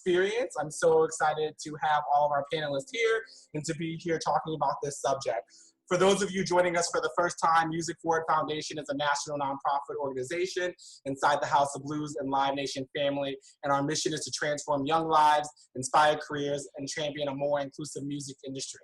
experience. I'm so excited to have all of our panelists here and to be here talking about this subject. For those of you joining us for the first time, Music Forward Foundation is a national nonprofit organization inside the House of Blues and Live Nation family, and our mission is to transform young lives, inspire careers, and champion a more inclusive music industry.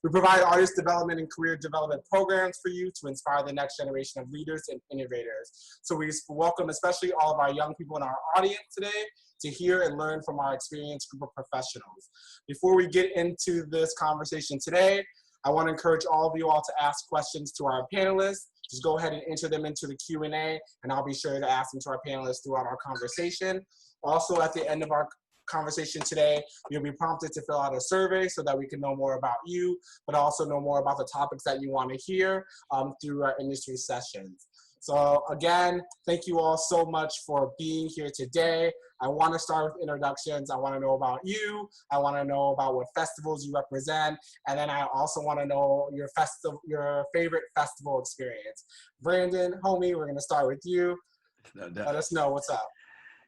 We provide artist development and career development programs for you to inspire the next generation of leaders and innovators. So we welcome especially all of our young people in our audience today to hear and learn from our experienced group of professionals. Before we get into this conversation today, I want to encourage all of you all to ask questions to our panelists. Just go ahead and enter them into the Q&A, and I'll be sure to ask them to our panelists throughout our conversation. Also, at the end of our conversation today, you'll be prompted to fill out a survey so that we can know more about you, but also know more about the topics that you want to hear through our industry sessions. So again, thank you all so much for being here today. I want to start with introductions. I want to know about you. I want to know about what festivals you represent. And then I also want to know your favorite festival experience. Brandon, homie, we're going to start with you. Let us know what's up.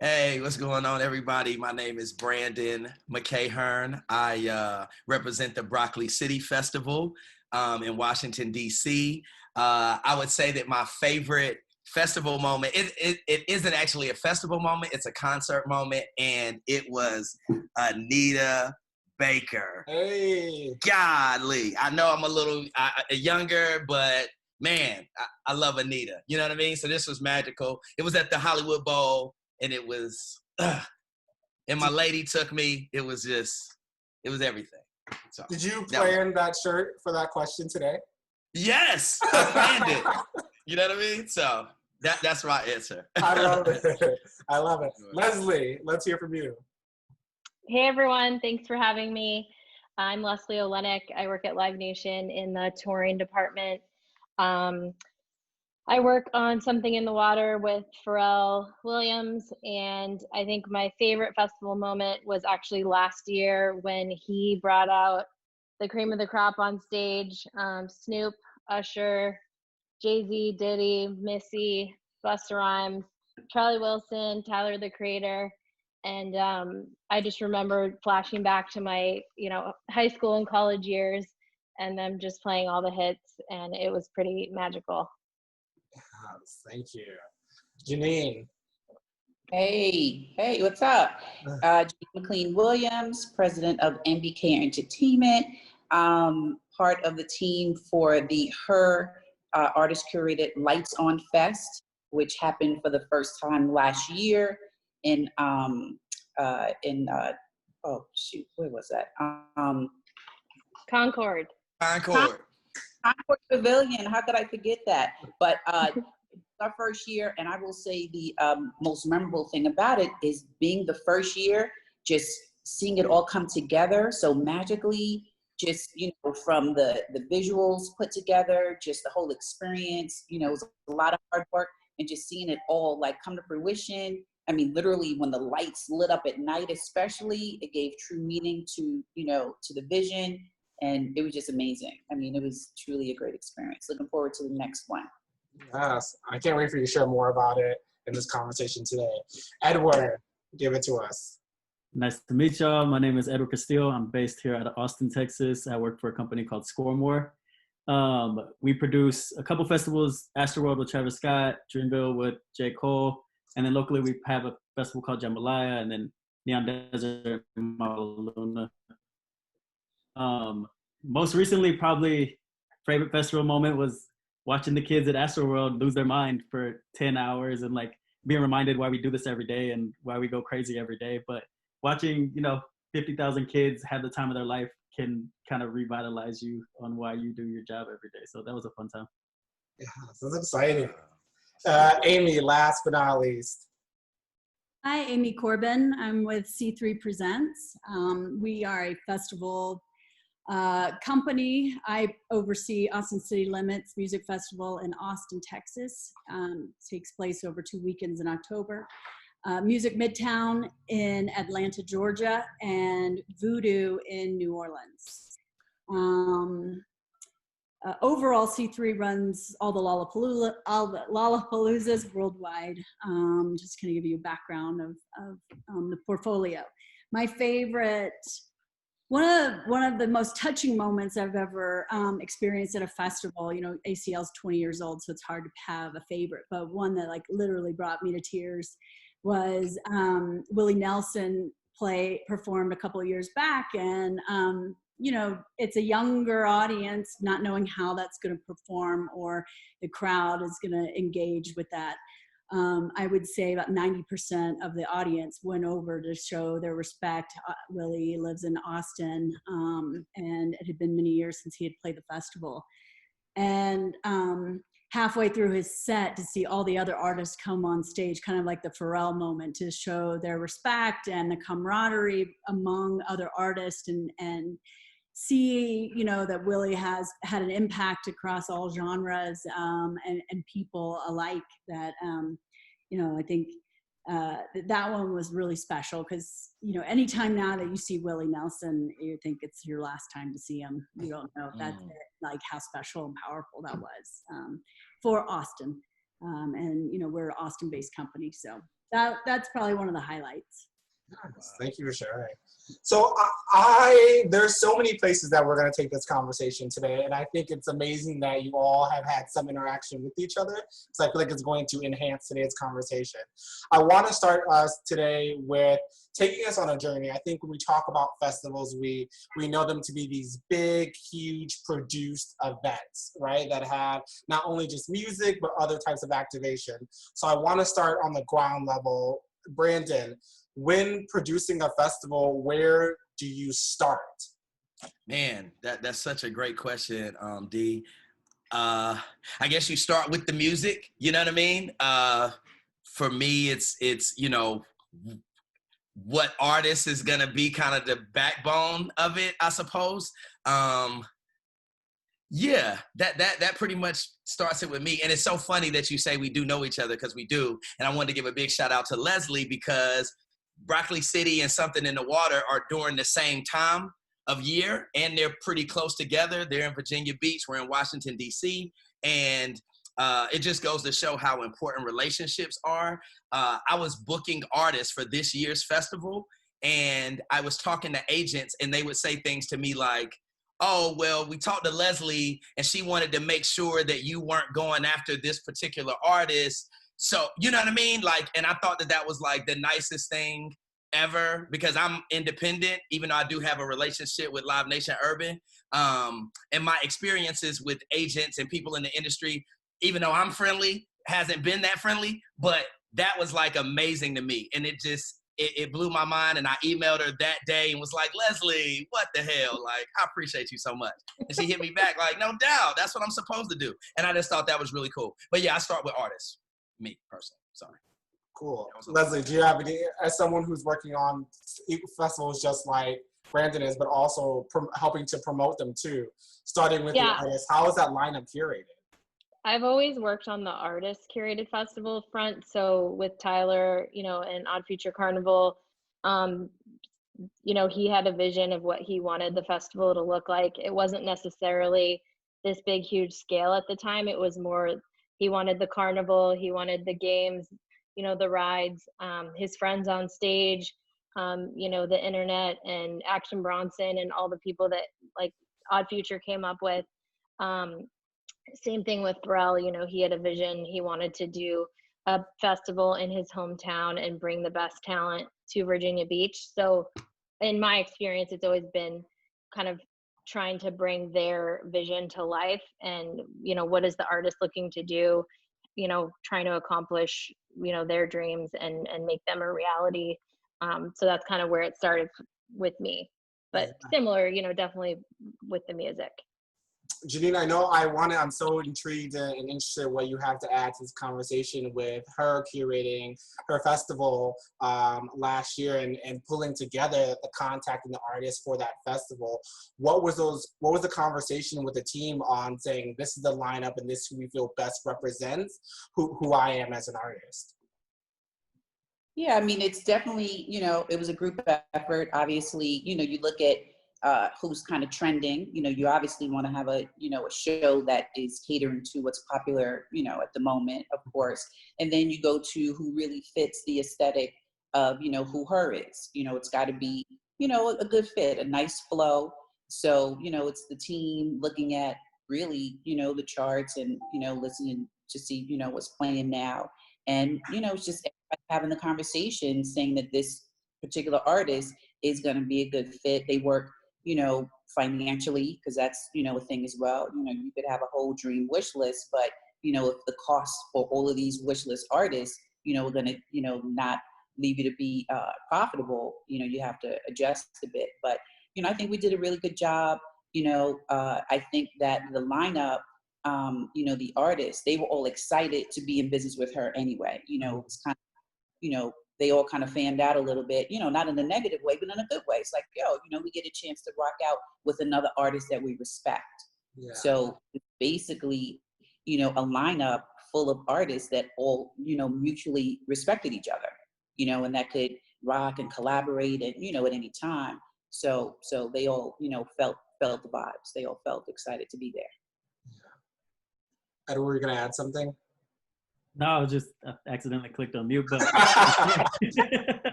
Hey, what's going on, everybody? My name is Brandon McEachern. I represent the Broccoli City Festival in Washington, D.C. I would say that my favorite festival moment, it isn't actually a festival moment, it's a concert moment, and it was Anita Baker. Hey. Godly. I know I'm a little younger, but man, I love Anita. You know what I mean? So this was magical. It was at the Hollywood Bowl, and it was, and my lady took me. It was everything. So, did you plan that shirt for that question today? Yes, I planned it. You know what I mean? So that's my answer. I love it. I love it. Lesley, let's hear from you. Hey everyone, thanks for having me. I'm Lesley Olenek. I work at Live Nation in the touring department. I work on Something in the Water with Pharrell Williams, and I think my favorite festival moment was actually last year when he brought out the cream of the crop on stage. Snoop, Usher, Jay-Z, Diddy, Missy, Busta Rhymes, Charlie Wilson, Tyler the Creator, and I just remember flashing back to my high school and college years and them just playing all the hits, and it was pretty magical. Yes, thank you. Jeanine. Hey, what's up? Mclean Williams, president of MBK Entertainment, part of the team for the artist curated Lights On Fest, which happened for the first time last year in where was that? Concord. Concord Pavilion, how could I forget that? But our first year, and I will say the most memorable thing about it is being the first year, just seeing it all come together so magically, just, from the visuals put together, just the whole experience, it was a lot of hard work, and just seeing it all like come to fruition. I mean, literally when the lights lit up at night, especially, it gave true meaning to, to the vision. And it was just amazing. I mean, it was truly a great experience. Looking forward to the next one. Yes, I can't wait for you to share more about it in this conversation today. Edward, give it to us. Nice to meet y'all. My name is Edward Castillo. I'm based here out of Austin, Texas. I work for a company called ScoreMore. We produce a couple festivals, Astroworld with Travis Scott, Dreamville with J. Cole, and then locally we have a festival called Jambalaya, and then Neon Desert and Luna. Most recently, probably favorite festival moment was watching the kids at Astroworld lose their mind for 10 hours and like being reminded why we do this every day and why we go crazy every day. But watching, 50,000 kids have the time of their life can kind of revitalize you on why you do your job every day. So that was a fun time. Yeah, that's exciting. Amy, last but not least. Hi, Amy Corbin. I'm with C3 Presents. We are a festival company. I oversee Austin City Limits Music Festival in Austin, Texas. Takes place over 2 weekends in October. Music Midtown in Atlanta, Georgia, and Voodoo in New Orleans. Overall, C3 runs all the Lollapaloozas worldwide. Just going to give you a background of the portfolio. My favorite, one of the most touching moments I've ever experienced at a festival, you know, ACL's 20 years old, so it's hard to have a favorite, but one that like literally brought me to tears was Willie Nelson performed a couple of years back, and you know, it's a younger audience, not knowing how that's going to perform or the crowd is going to engage with that. I would say about 90% of the audience went over to show their respect. Willie lives in Austin, and it had been many years since he had played the festival. And halfway through his set, to see all the other artists come on stage, kind of like the Pharrell moment, to show their respect and the camaraderie among other artists, and see, you know, that Willie has had an impact across all genres and people alike. That, you know, I think that one was really special because, you know, anytime now that you see Willie Nelson, you think it's your last time to see him. You don't know if that's it, like how special and powerful that was for Austin. And, you know, we're an Austin-based company, so that's probably one of the highlights. Nice. Thank you for sharing. So there's so many places that we're going to take this conversation today, and I think it's amazing that you all have had some interaction with each other, so I feel like it's going to enhance today's conversation. I want to start us today with taking us on a journey. I think when we talk about festivals, we know them to be these big, huge produced events, right, that have not only just music, but other types of activation. So I want to start on the ground level. Brandon, when producing a festival, where do you start? Man, that's such a great question, D. I guess you start with the music, you know what I mean? For me, it's you know, what artist is gonna be kind of the backbone of it, I suppose. Yeah, that pretty much starts it with me. And it's so funny that you say we do know each other, because we do. And I wanted to give a big shout out to Lesley, because Broccoli City and Something in the Water are during the same time of year, and they're pretty close together. They're in Virginia Beach, we're in Washington, D.C., and it just goes to show how important relationships are. I was booking artists for this year's festival, and I was talking to agents, and they would say things to me like, oh, well, we talked to Lesley, and she wanted to make sure that you weren't going after this particular artist. So, you know what I mean? Like, and I thought that was like the nicest thing ever, because I'm independent, even though I do have a relationship with Live Nation Urban. And my experiences with agents and people in the industry, even though I'm friendly, hasn't been that friendly, but that was like amazing to me. And it blew my mind. And I emailed her that day and was like, Lesley, what the hell? Like, I appreciate you so much. And she hit me back like, no doubt, that's what I'm supposed to do. And I just thought that was really cool. But yeah, I start with artists. Me personally, sorry. Cool. Lesley, do you have any, as someone who's working on festivals just like Brandon is, but also helping to promote them too, starting with the artists, how is that lineup curated? I've always worked on the artist curated festival front. So with Tyler, you know, and Odd Future Carnival, you know, he had a vision of what he wanted the festival to look like. It wasn't necessarily this big, huge scale at the time. It was more, he wanted the carnival, he wanted the games, you know, the rides, his friends on stage, you know, the internet and Action Bronson and all the people that like Odd Future came up with. Same thing with Pharrell, you know, he had a vision. He wanted to do a festival in his hometown and bring the best talent to Virginia Beach. So in my experience, it's always been kind of trying to bring their vision to life, and, you know, what is the artist looking to do, you know, trying to accomplish, you know, their dreams and make them a reality. So that's kind of where it started with me, but similar, you know, definitely with the music. Jeanine, I know I'm so intrigued and interested in what you have to add to this conversation with her curating her festival last year and pulling together the contact and the artists for that festival. What was the conversation with the team on saying, this is the lineup and this is who we feel best represents who I am as an artist? Yeah, I mean, it's definitely, you know, it was a group effort. Obviously, you know, you look at who's kind of trending. You know, you obviously want to have a show that is catering to what's popular, you know, at the moment, of course. And then you go to who really fits the aesthetic of, you know, who her is. You know, it's got to be, you know, a good fit, a nice flow. So, you know, it's the team looking at really, you know, the charts and, you know, listening to see, you know, what's playing now. And, you know, it's just having the conversation saying that this particular artist is going to be a good fit. They work, you know, financially, because that's, you know, a thing as well. You know, you could have a whole dream wish list, but, you know, if the cost for all of these wish list artists, you know, are going to, you know, not leave you to be profitable, you know, you have to adjust a bit. But, you know, I think we did a really good job. You know, I think that the lineup, you know, the artists, they were all excited to be in business with her anyway. You know, it's kind of, you know, they all kind of fanned out a little bit, you know, not in a negative way, but in a good way. It's like, yo, you know, we get a chance to rock out with another artist that we respect. Yeah. So it's basically, you know, a lineup full of artists that all, you know, mutually respected each other, you know, and that could rock and collaborate and, you know, at any time. So they all, you know, felt the vibes. They all felt excited to be there. Edward, were you going to add something? No, I was just accidentally clicked on mute. But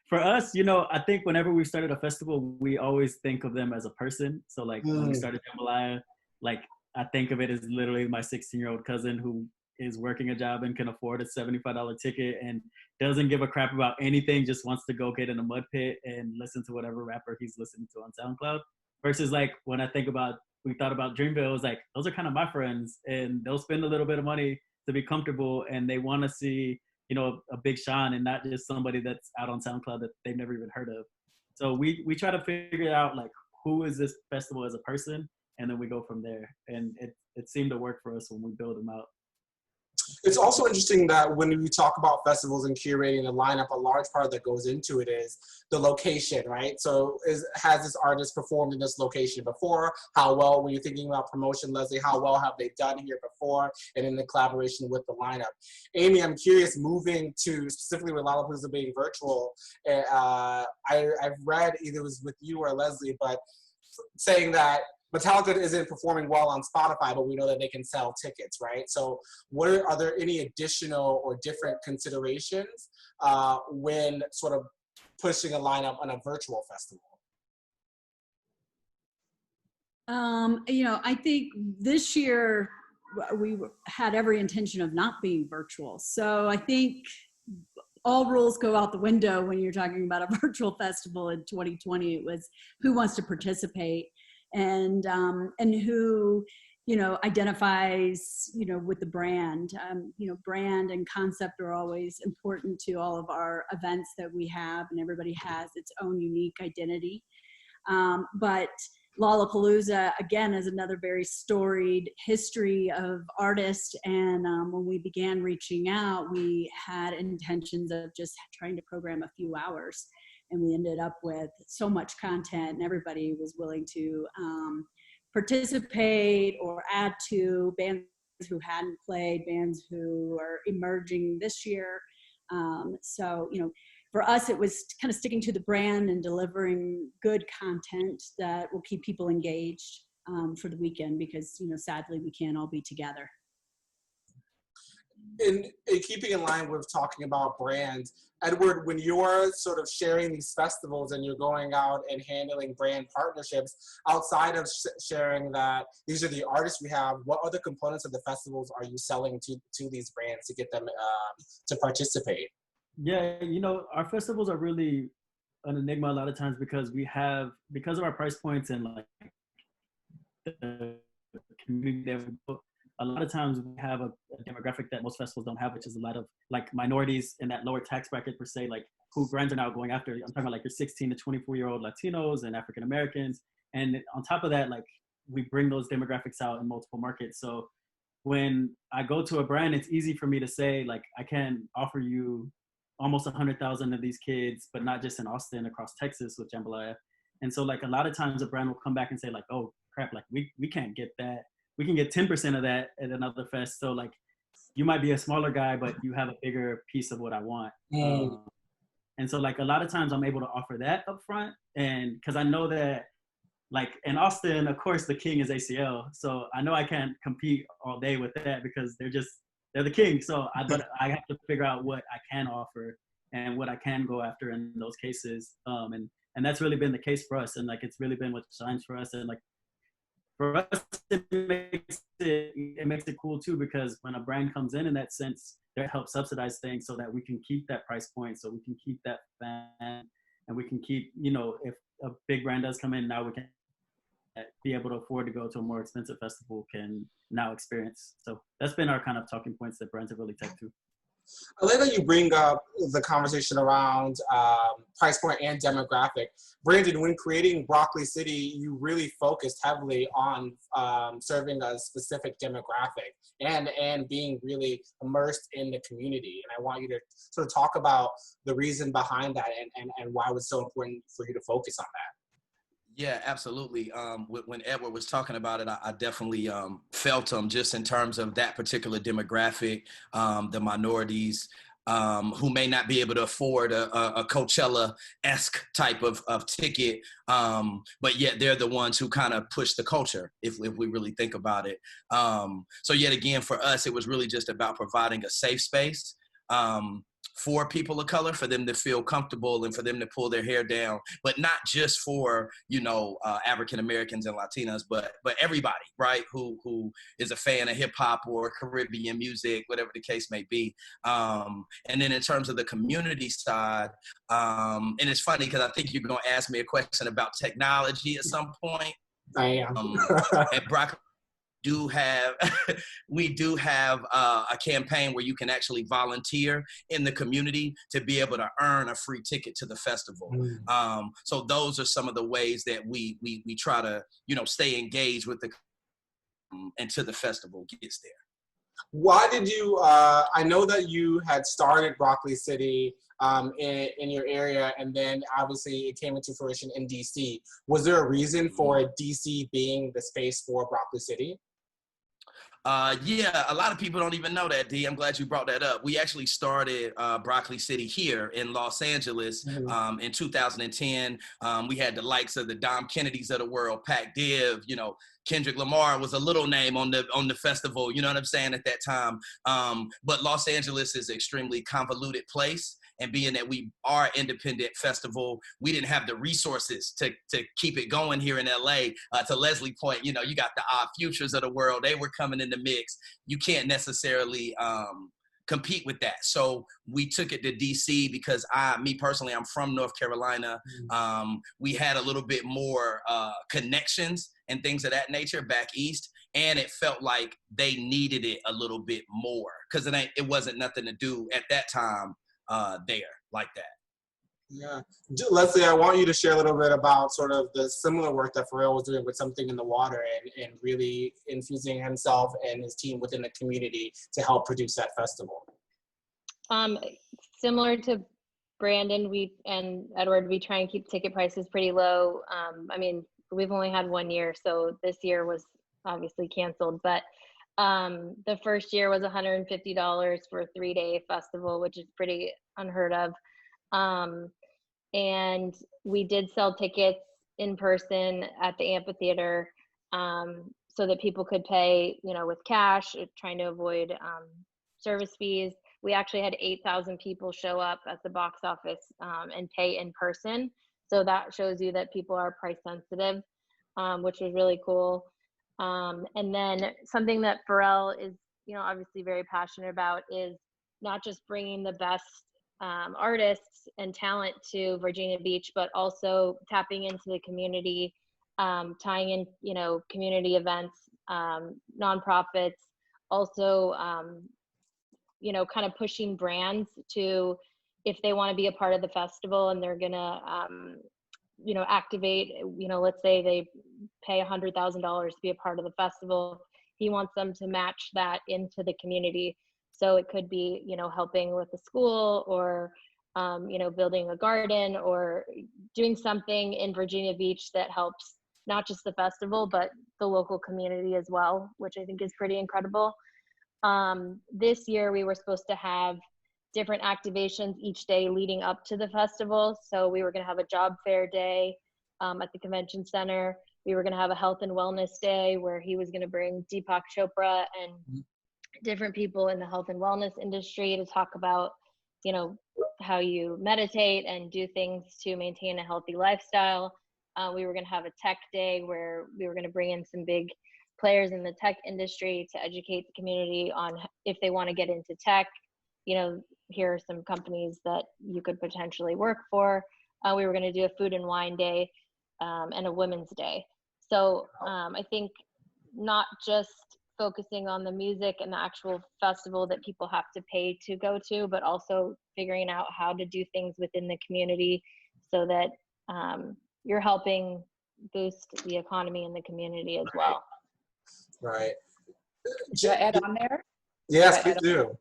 for us, you know, I think whenever we started a festival, we always think of them as a person. So like when we started Jambalaya, like I think of it as literally my 16-year-old cousin who is working a job and can afford a $75 ticket and doesn't give a crap about anything, just wants to go get in a mud pit and listen to whatever rapper he's listening to on SoundCloud. Versus like when I think about, we thought about Dreamville, it was like, those are kind of my friends and they'll spend a little bit of money to be comfortable and they want to see, you know, a Big Sean and not just somebody that's out on SoundCloud that they've never even heard of. So we try to figure out like, who is this festival as a person? And then we go from there. And it seemed to work for us when we build them out. It's also interesting that when we talk about festivals and curating the lineup, a large part that goes into it is the location, right? So has this artist performed in this location before? How well, when you're thinking about promotion, Lesley, how well have they done here before? And in the collaboration with the lineup. Amy, I'm curious, moving to specifically with Lollapalooza being virtual, I've read, either it was with you or Lesley, but saying that Metallica isn't performing well on Spotify, but we know that they can sell tickets, right? So are there any additional or different considerations when sort of pushing a lineup on a virtual festival? You know, I think this year we had every intention of not being virtual. So I think all rules go out the window when you're talking about a virtual festival in 2020. It was who wants to participate and who, you know, identifies, you know, with the brand. You know, brand and concept are always important to all of our events that we have, and everybody has its own unique identity. But Lollapalooza, again, is another very storied history of artists. And when we began reaching out, we had intentions of just trying to program a few hours. And we ended up with so much content, and everybody was willing to participate or add to, bands who hadn't played, bands who are emerging this year. So, you know, for us, it was kind of sticking to the brand and delivering good content that will keep people engaged for the weekend, because, you know, sadly, we can't all be together. In keeping in line with talking about brands, Edward, when you're sort of sharing these festivals and you're going out and handling brand partnerships, outside of sharing that these are the artists we have, what other components of the festivals are you selling to these brands to get them to participate? Yeah, you know, our festivals are really an enigma a lot of times because because of our price points and like the community that we built, a lot of times we have a demographic that most festivals don't have, which is a lot of like minorities in that lower tax bracket per se, like who brands are now going after. I'm talking about like your 16 to 24-year-old Latinos and African Americans. And on top of that, like we bring those demographics out in multiple markets. So when I go to a brand, it's easy for me to say, like, I can offer you almost 100,000 of these kids, but not just in Austin, across Texas with Jambalaya. And so like a lot of times a brand will come back and say like, oh crap, like we can't get that. We can get 10% of that at another fest. So like, you might be a smaller guy, but you have a bigger piece of what I want. And so like a lot of times I'm able to offer that up front. And cause I know that like in Austin, of course the king is ACL. So I know I can't compete all day with that because they're the king. So but I have to figure out what I can offer and what I can go after in those cases. And that's really been the case for us. And like, it's really been what shines for us. And like, for us, it makes it cool too, because when a brand comes in that sense, they help subsidize things so that we can keep that price point, so we can keep that fan, and we can keep, you know, if a big brand does come in, now we can be able to afford to go to a more expensive festival can now experience. So that's been our kind of talking points that brands have really taken to. I like that you bring up the conversation around price point and demographic. Brandon, when creating Broccoli City, you really focused heavily on serving a specific demographic and being really immersed in the community. And I want you to sort of talk about the reason behind that and why it was so important for you to focus on that. Yeah, absolutely. When Edward was talking about it, I definitely felt him just in terms of that particular demographic, the minorities who may not be able to afford a Coachella-esque type of ticket, but yet they're the ones who kind of push the culture, if we really think about it. So yet again, for us, it was really just about providing a safe space for people of color, for them to feel comfortable and for them to pull their hair down, but not just for, you know, African Americans and Latinas, but everybody, right, who is a fan of hip hop or Caribbean music, whatever the case may be. And then in terms of the community side, and it's funny because I think you're going to ask me a question about technology at some point. I am. At Broccoli, we do have a campaign where you can actually volunteer in the community to be able to earn a free ticket to the festival. So those are some of the ways that we try to, you know, stay engaged with the until the festival gets there. Why did you, I know that you had started Broccoli City in your area, and then obviously it came into fruition in DC. Was there a reason for DC being the space for Broccoli City? Yeah, a lot of people don't even know that, D. I'm glad you brought that up. We actually started Broccoli City here in Los Angeles in 2010. We had the likes of the Dom Kennedys of the world, Pac Div, you know, Kendrick Lamar was a little name on the festival, you know what I'm saying, at that time. But Los Angeles is an extremely convoluted place. And being that we are an independent festival, we didn't have the resources to keep it going here in LA. To Lesley's point, you know, you got the Odd Futures of the world. They were coming in the mix. You can't necessarily compete with that. So we took it to DC because me personally, I'm from North Carolina. We had a little bit more connections and things of that nature back east. And it felt like they needed it a little bit more because it wasn't nothing to do at that time there like that. Yeah. Lesley, I want you to share a little bit about sort of the similar work that Pharrell was doing with Something in the Water and really infusing himself and his team within the community to help produce that festival. Similar to Brandon, and Edward, we try and keep ticket prices pretty low. I mean, we've only had 1 year, so this year was obviously canceled, but the first year was $150 for a 3-day festival, which is pretty unheard of. And we did sell tickets in person at the amphitheater so that people could pay, you know, with cash, trying to avoid service fees. We actually had 8,000 people show up at the box office and pay in person. So that shows you that people are price sensitive, which was really cool. And then something that Pharrell is, you know, obviously very passionate about is not just bringing the best artists and talent to Virginia Beach, but also tapping into the community, tying in, you know, community events, nonprofits, also, you know, kind of pushing brands to, if they want to be a part of the festival and they're gonna, you know, activate, you know, let's say they pay $100,000 to be a part of the festival. He wants them to match that into the community. So it could be, you know, helping with the school or, you know, building a garden or doing something in Virginia Beach that helps not just the festival, but the local community as well, which I think is pretty incredible. This year we were supposed to have different activations each day leading up to the festival. So we were going to have a job fair day at the convention center. We were going to have a health and wellness day where he was going to bring Deepak Chopra and different people in the health and wellness industry to talk about, you know, how you meditate and do things to maintain a healthy lifestyle. We were going to have a tech day where we were going to bring in some big players in the tech industry to educate the community on if they want to get into tech. You know, here are some companies that you could potentially work for. We were going to do a food and wine day and a women's day. So I think not just focusing on the music and the actual festival that people have to pay to go to, but also figuring out how to do things within the community so that you're helping boost the economy in the community as well. Right. Should I add on there? Yes, please do.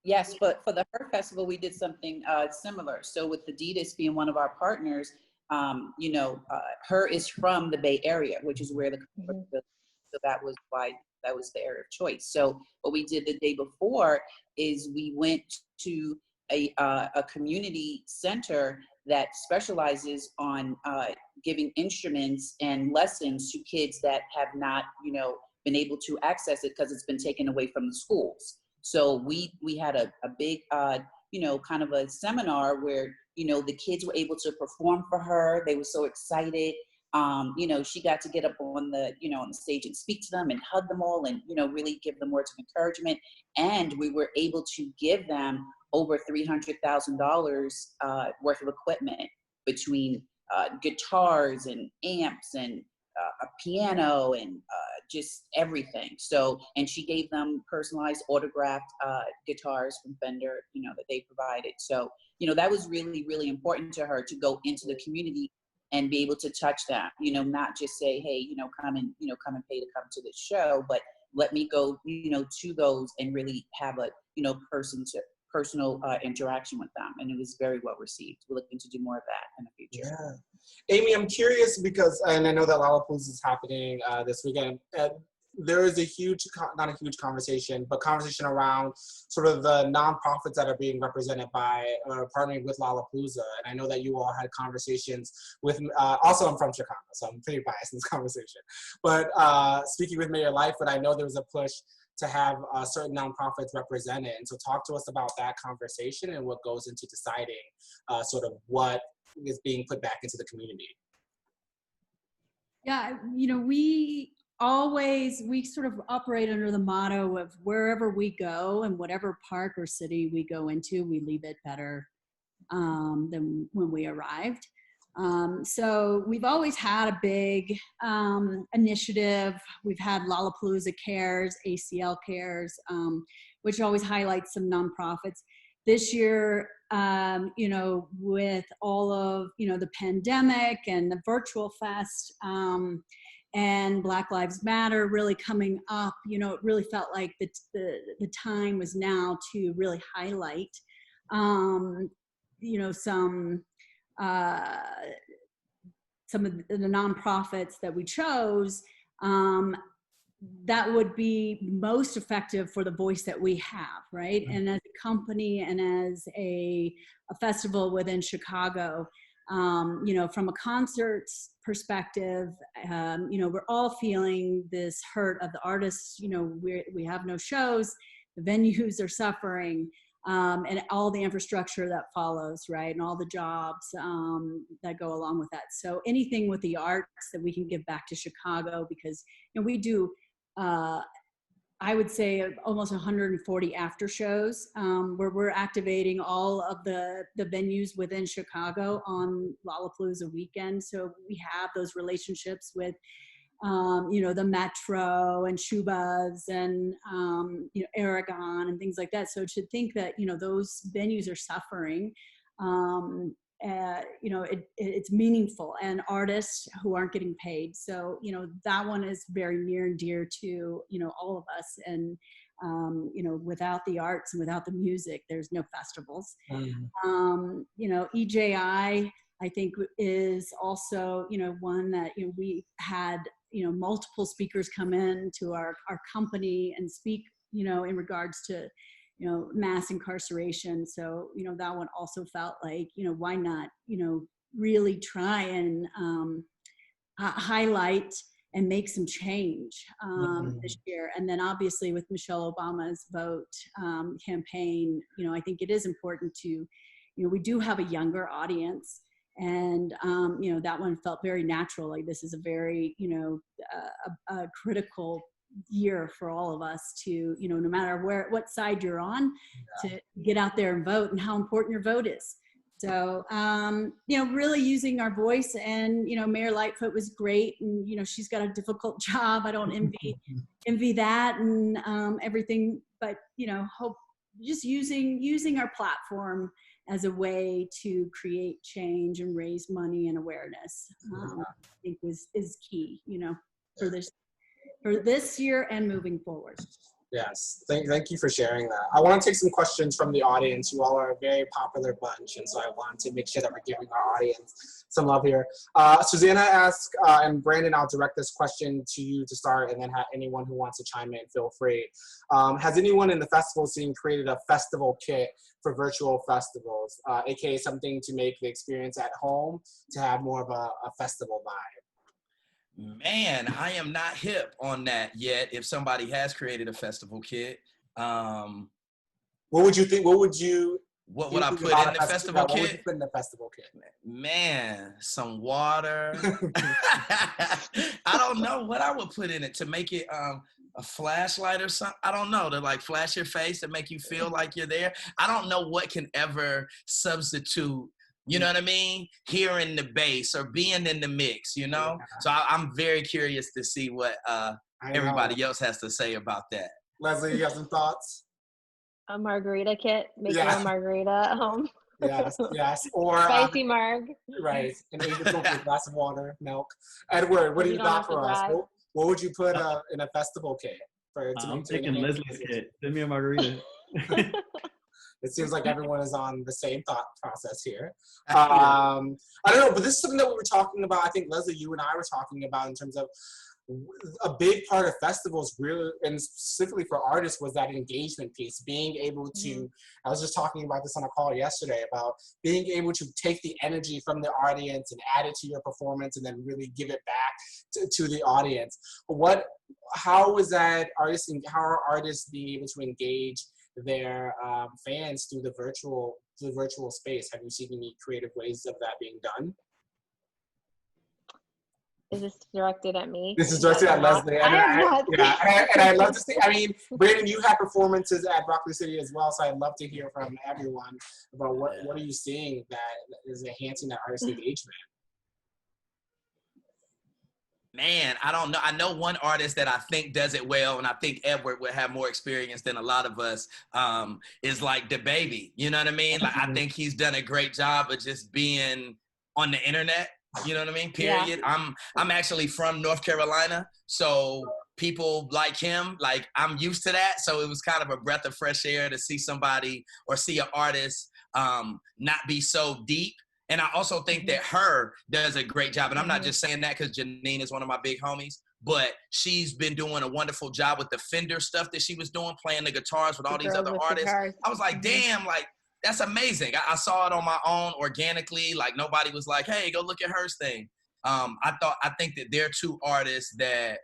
Yes, but for the Her Festival, we did something similar. So with Adidas being one of our partners, Her is from the Bay Area, which is where so that was why that was the area of choice. So what we did the day before is we went to a community center that specializes on giving instruments and lessons to kids that have not, been able to access it because it's been taken away from the schools. So we had a big, kind of a seminar where, the kids were able to perform for her. They were so excited. She got to get up on the, on the stage and speak to them and hug them all and, really give them words of encouragement. And we were able to give them over $300,000 worth of equipment between guitars and amps and a piano and just everything. So, and she gave them personalized autographed guitars from Fender, that they provided. So, that was really, really important to her to go into the community and be able to touch that, not just say, hey, come and pay to come to this show, but let me go, to those and really have a, personal interaction with them. And it was very well received. We're looking to do more of that in the future. Yeah. Amy, I'm curious because, and I know that Lollapalooza is happening this weekend. There is a huge, not a huge conversation, but conversation around sort of the nonprofits that are being represented by or partnering with Lollapalooza. And I know that you all had conversations with, also I'm from Chicago, so I'm pretty biased in this conversation. But speaking with Mayor Lightfoot, I know there was a push to have certain nonprofits represented. And so talk to us about that conversation and what goes into deciding sort of what is being put back into the community. Yeah, we sort of operate under the motto of wherever we go and whatever park or city we go into, we leave it better than when we arrived. So we've always had a big initiative. We've had Lollapalooza Cares, ACL Cares, which always highlights some nonprofits. This year, with all of, the pandemic and the virtual fest, and Black Lives Matter really coming up, it really felt like the time was now to really highlight, some of the nonprofits that we chose that would be most effective for the voice that we have, right? And as a company and as a festival within Chicago, from a concerts perspective, we're all feeling this hurt of the artists. We have no shows, the venues are suffering, and all the infrastructure that follows, right? And all the jobs that go along with that. So anything with the arts that we can give back to Chicago, because we do, I would say almost 140 after shows where we're activating all of the venues within Chicago on Lollapalooza weekend. So we have those relationships with, the Metro and Shubas and, Aragon and things like that. So to think that, those venues are suffering, it's meaningful, and artists who aren't getting paid. So, that one is very near and dear to, all of us. And, without the arts and without the music, there's no festivals. EJI, I think, is also, one that, we had, multiple speakers come in to our company and speak, in regards to, mass incarceration. So, that one also felt like, why not, really try and highlight and make some change this year. And then obviously with Michelle Obama's vote campaign, I think it is important to, we do have a younger audience. And, that one felt very natural. Like this is a very, a critical year for all of us to, no matter what side you're on, to get out there and vote, and how important your vote is. So, really using our voice, and, Mayor Lightfoot was great, and, she's got a difficult job. I don't envy that and everything, but, hope just using our platform as a way to create change and raise money and awareness, I think is key, for this year and moving forward. Yes, thank you for sharing that. I want to take some questions from the audience. You all are a very popular bunch, and so I want to make sure that we're giving our audience some love here. Susanna asked, and Brandon, I'll direct this question to you to start, and then have anyone who wants to chime in, feel free. Has anyone in the festival scene created a festival kit for virtual festivals, aka something to make the experience at home to have more of a festival vibe? Man, I am not hip on that yet. If somebody has created a festival kit, what would you think? What would I put in the festival kit? What would you put in the festival kit? Man, some water. I don't know what I would put in it to make it a flashlight or something. I don't know, to like flash your face to make you feel like you're there. I don't know what can ever substitute, you know what I mean, hearing the bass or being in the mix, So I'm very curious to see what everybody else has to say about that. Lesley, you have some thoughts? A margarita kit, making a margarita at home. Yes. Or spicy marg. Right. And a glass of water, milk. Edward, what do you got for us? What would you put in a festival kit? I'm taking Leslie's kit. Send me a margarita. It seems like everyone is on the same thought process here. I don't know, but this is something that we were talking about. I think, Lesley, you and I were talking about in terms of a big part of festivals, really, and specifically for artists, was that engagement piece. Being able to, I was just talking about this on a call yesterday, about being able to take the energy from the audience and add it to your performance, and then really give it back to the audience. How are artists being able to engage their fans through the virtual space? Have you seen any creative ways of that being done? Is this directed at me? This is directed at Lesley. And I'd love to see, Brandon, you have performances at Broccoli City as well, so I'd love to hear from everyone about what are you seeing that is enhancing that artist engagement? Man, I don't know. I know one artist that I think does it well, and I think Edward would have more experience than a lot of us, is like DaBaby. You know what I mean? Like, I think he's done a great job of just being on the internet. You know what I mean? Period. Yeah. I'm actually from North Carolina, so people like him, like I'm used to that. So it was kind of a breath of fresh air to see somebody or see an artist not be so deep. And I also think that Her does a great job. And I'm not just saying that because Jeanine is one of my big homies, but she's been doing a wonderful job with the Fender stuff that she was doing, playing the guitars with all these other artists. I was like, damn, like, that's amazing. I saw it on my own organically. Like, nobody was like, hey, go look at Her's thing. I think that they're two artists that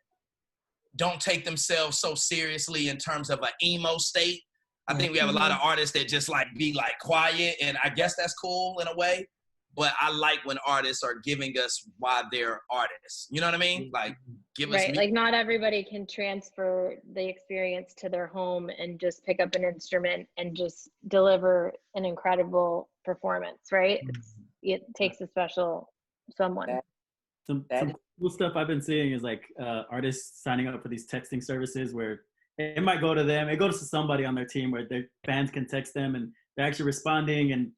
don't take themselves so seriously in terms of an emo state. I think we have a lot of artists that just like be like quiet, and I guess that's cool in a way. But I like when artists are giving us why they're artists. You know what I mean? Like, give us. Right. Like, not everybody can transfer the experience to their home and just pick up an instrument and just deliver an incredible performance, right? It takes a special someone. Some cool stuff I've been seeing is like artists signing up for these texting services where it might go to them. It goes to somebody on their team where their fans can text them and they're actually responding, and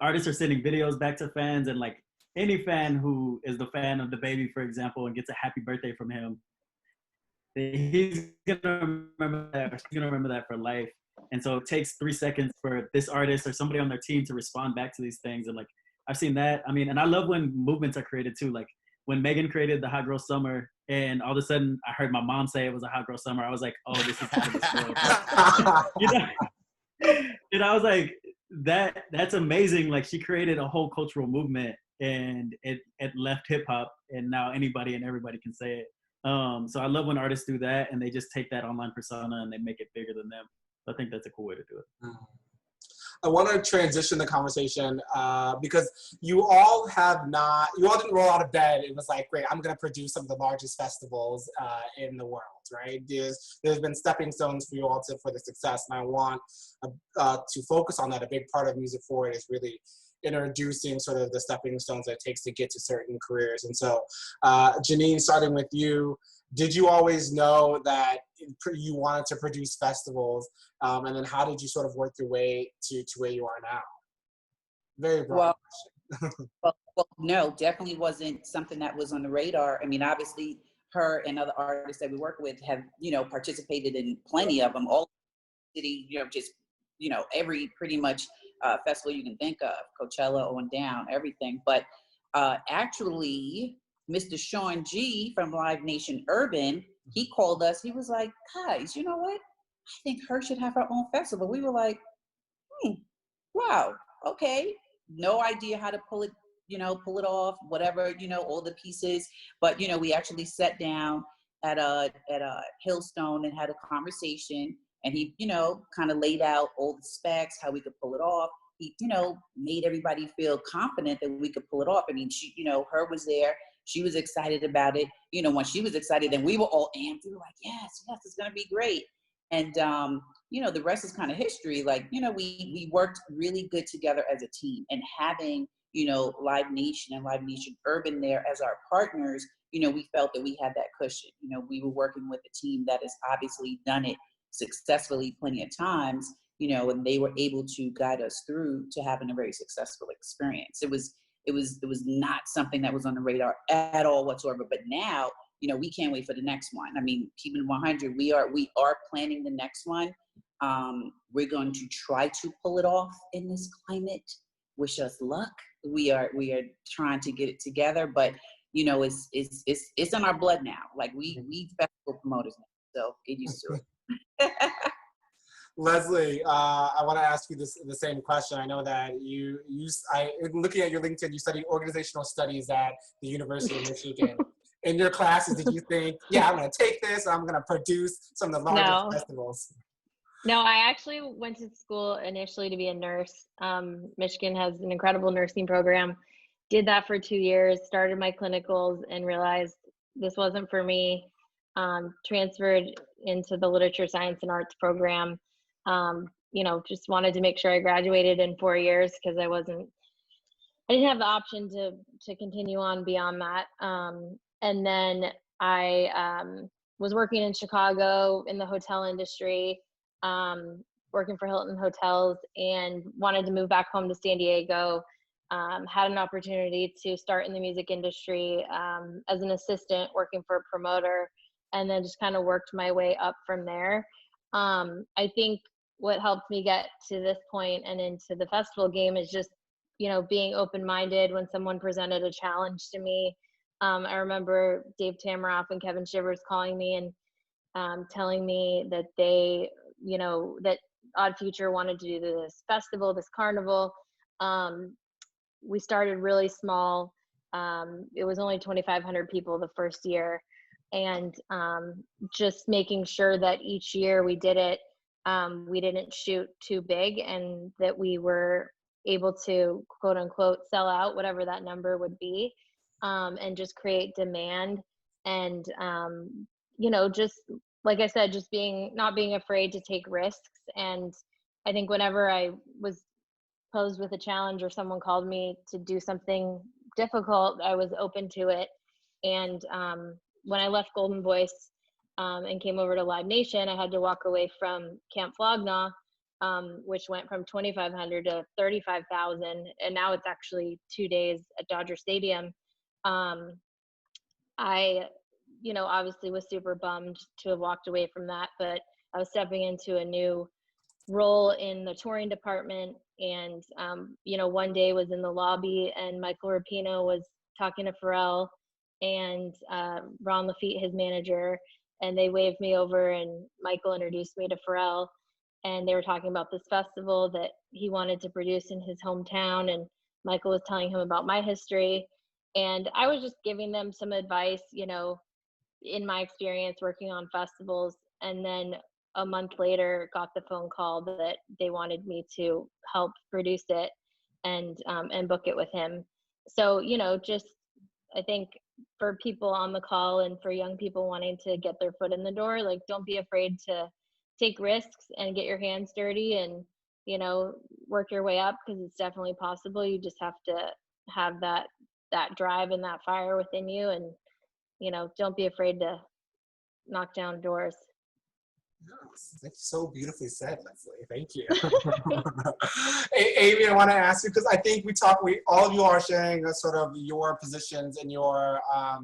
artists are sending videos back to fans, and like any fan who is the fan of DaBaby, for example, and gets a happy birthday from him, he's gonna remember that, or she's gonna remember that for life. And so it takes 3 seconds for this artist or somebody on their team to respond back to these things. And like, I've seen that. And I love when movements are created too. Like when Megan created the Hot Girl Summer, and all of a sudden I heard my mom say it was a Hot Girl Summer, I was like, oh, this is how and I was like, that's amazing. Like, she created a whole cultural movement, and it left hip hop, and now anybody and everybody can say it. So I love when artists do that, and they just take that online persona and they make it bigger than them. So I think that's a cool way to do it. I want to transition the conversation because you all didn't roll out of bed. It was like, great, I'm going to produce some of the largest festivals in the world, right? There's been stepping stones for you all for the success, and I want to focus on that. A big part of Music Forward is really introducing sort of the stepping stones that it takes to get to certain careers. And so, Jeanine, starting with you, did you always know that you wanted to produce festivals? And then how did you sort of work your way to where you are now? Very broad question. Well, no, definitely wasn't something that was on the radar. I mean, obviously, her and other artists that we work with have, participated in plenty of them. All city, every pretty much festival you can think of, Coachella on down, everything. But actually, Mr. Sean G from Live Nation Urban, he called us. He was like, guys, you know what? I think her should have her own festival. We were like, wow, okay. No idea how to pull it off, whatever, all the pieces. But, we actually sat down at a Hillstone and had a conversation. And he, kind of laid out all the specs, how we could pull it off. He, made everybody feel confident that we could pull it off. I mean, she, her was there. She was excited about it. When she was excited, then we were all amped. We were like, yes, it's going to be great. And, the rest is kind of history. Like, we worked really good together as a team, and having, Live Nation and Live Nation Urban there as our partners, we felt that we had that cushion. We were working with a team that has obviously done it successfully plenty of times, and they were able to guide us through to having a very successful experience. It was not something that was on the radar at all whatsoever. But now, we can't wait for the next one. I mean, keeping 100, we are planning the next one. We're going to try to pull it off in this climate. Wish us luck. We are trying to get it together, but it's in our blood now. Like we festival promoters now, so get used to it. Lesley, I want to ask you the same question. I know that looking at your LinkedIn, you studied organizational studies at the University of Michigan. In your classes, did you think, I'm going to take this, I'm going to produce some of the largest festivals? No, I actually went to school initially to be a nurse. Michigan has an incredible nursing program. Did that for 2 years, started my clinicals, and realized this wasn't for me. Transferred into the literature, science, and arts program. Just wanted to make sure I graduated in 4 years because I didn't have the option to continue on beyond that. And then I was working in Chicago in the hotel industry, working for Hilton Hotels, and wanted to move back home to San Diego. Had an opportunity to start in the music industry as an assistant working for a promoter, and then just kind of worked my way up from there. I think what helped me get to this point and into the festival game is just, being open-minded when someone presented a challenge to me. I remember Dave Tamaroff and Kevin Shivers calling me and telling me that they, that Odd Future wanted to do this festival, this carnival. We started really small. It was only 2,500 people the first year. And just making sure that each year we did it, we didn't shoot too big, and that we were able to, quote unquote, sell out whatever that number would be, and just create demand. And, just like I said, just not being afraid to take risks. And I think whenever I was posed with a challenge or someone called me to do something difficult, I was open to it. And when I left Golden Voice and came over to Live Nation, I had to walk away from Camp Flog-Gnaw, which went from 2,500 to 35,000, and now it's actually 2 days at Dodger Stadium. I, obviously was super bummed to have walked away from that, but I was stepping into a new role in the touring department, and one day was in the lobby, and Michael Rapino was talking to Pharrell and Ron Lafitte, his manager, and they waved me over, and Michael introduced me to Pharrell, and they were talking about this festival that he wanted to produce in his hometown, and Michael was telling him about my history, and I was just giving them some advice, in my experience working on festivals. And then a month later got the phone call that they wanted me to help produce it and book it with him. So, you know, just, I think for people on the call and for young people wanting to get their foot in the door, like, don't be afraid to take risks and get your hands dirty and, you know, work your way up, because it's definitely possible. You just have to have that drive and that fire within you, and, you know, don't be afraid to knock down doors. Yes, that's so beautifully said, Lesley. Thank you. Amy, I want to ask you, because I think all of you are sharing sort of your positions and your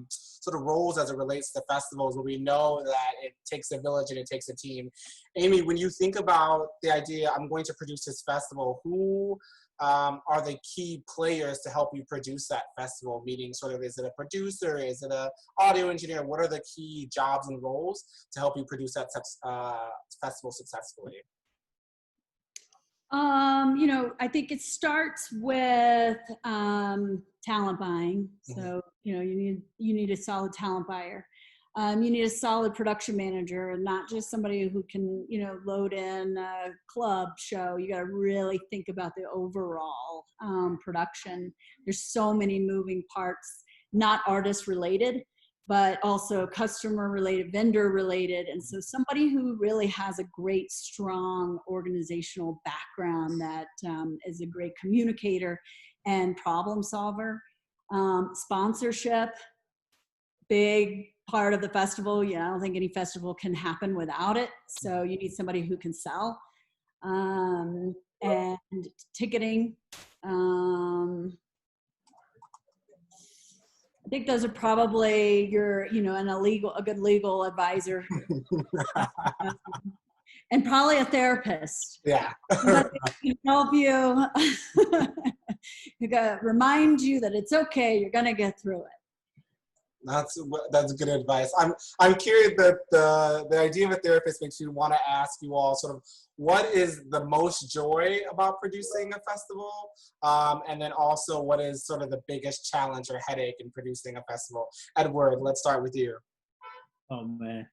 sort of roles as it relates to festivals, where we know that it takes a village and it takes a team. Amy, when you think about the idea, I'm going to produce this festival, who are the key players to help you produce that festival? Meaning, sort of, is it a producer? Is it an audio engineer? What are the key jobs and roles to help you produce that festival successfully? You know, I think it starts with talent buying. So, you know, you need a solid talent buyer. You need a solid production manager, and not just somebody who can, you know, load in a club show. You got to really think about the overall production. There's so many moving parts, not artist related, but also customer related, vendor related. And so somebody who really has a great, strong organizational background, that is a great communicator and problem solver. Sponsorship, big part of the festival. Yeah, I don't think any festival can happen without it. So you need somebody who can sell. And ticketing. I think those are probably your, you know, a good legal advisor. And probably a therapist. Yeah. Can help you. You got to remind you that it's okay. You're going to get through it. That's good advice. I'm curious that the idea of a therapist makes me want to ask you all sort of, what is the most joy about producing a festival? And then also, what is sort of the biggest challenge or headache in producing a festival? Edward, let's start with you. Oh man.